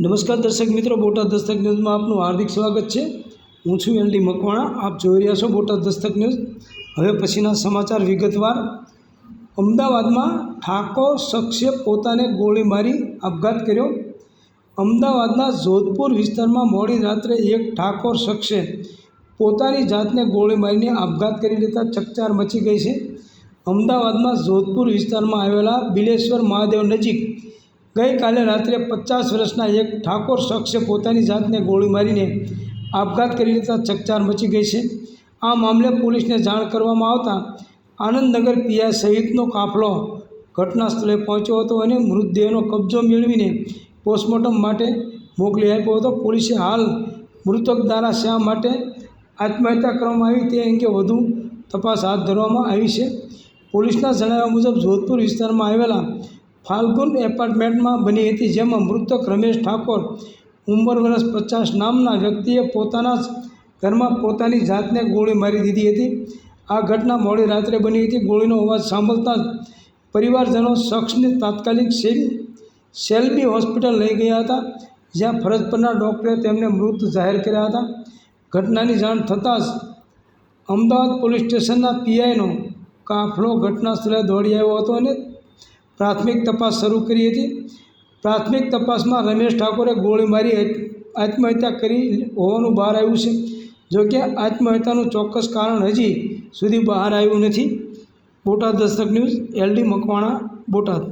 નમસ્કાર દર્શક મિત્રો, બોટાદ દસ્તક ન્યૂઝમાં આપનું હાર્દિક સ્વાગત છે। હું છું એલ ડી મકવાણા। આપ જોઈ રહ્યા છો બોટાદ દસ્તક ન્યૂઝ। હવે પછીના સમાચાર વિગતવાર। અમદાવાદમાં ઠાકોર શખ્સે પોતાને ગોળી મારી આપઘાત કર્યો। અમદાવાદના જોધપુર વિસ્તારમાં મોડી રાત્રે એક ઠાકોર શખ્સે પોતાની જાતને ગોળી મારીને આપઘાત કરી લેતા ચકચાર મચી ગઈ છે। અમદાવાદમાં જોધપુર વિસ્તારમાં આવેલા બિલેશ્વર મહાદેવ નજીક ગઈકાલે રાત્રે 50 વર્ષના એક ઠાકોર શખ્સે પોતાની જાતને ગોળી મારીને આપઘાત કરી લેતા ચકચાર મચી ગઈ છે। આ મામલે પોલીસને જાણ કરવામાં આવતા આનંદનગર પીઆઈ સહિતનો કાફલો ઘટના સ્થળે પહોંચ્યો હતો અને મૃતદેહનો કબજો મેળવીને પોસ્ટમોર્ટમ માટે મોકલી આપ્યો હતો। પોલીસે હાલ મૃતક દ્વારા શા માટે આત્મહત્યા કરવામાં આવી તે અંગે વધુ તપાસ હાથ ધરવામાં આવી છે। પોલીસના જણાવ્યા મુજબ જોધપુર વિસ્તારમાં આવેલા ફાલ્ગુન એપાર્ટમેન્ટમાં બની હતી, જેમાં મૃતક રમેશ ઠાકોર ઉંમર વર્ષ 50 નામના વ્યક્તિએ પોતાના જ ઘરમાં પોતાની જાતને ગોળી મારી દીધી હતી। આ ઘટના મોડી રાત્રે બની હતી। ગોળીનો અવાજ સાંભળતા જ પરિવારજનો શખ્સને તાત્કાલિક સેલ્બી હોસ્પિટલ લઈ ગયા હતા, જ્યાં ફરજ પરના ડૉક્ટરે તેમને મૃત જાહેર કર્યા હતા। ઘટનાની જાણ થતાં જ અમદાવાદ પોલીસ સ્ટેશનના પીઆઈનો કાફલો ઘટના સ્થળે દોડી આવ્યો હતો અને પ્રાથમિક તપાસ શરૂ કરી હતી। પ્રાથમિક તપાસમાં રમેશ ઠાકોરે ગોળી મારી આત્મહત્યા કરી હોવાનું બહાર આવ્યું છે। જોકે આત્મહત્યાનું ચોક્કસ કારણ હજી સુધી બહાર આવ્યું નથી। Botad Dastak news, L D Makwana, Botad.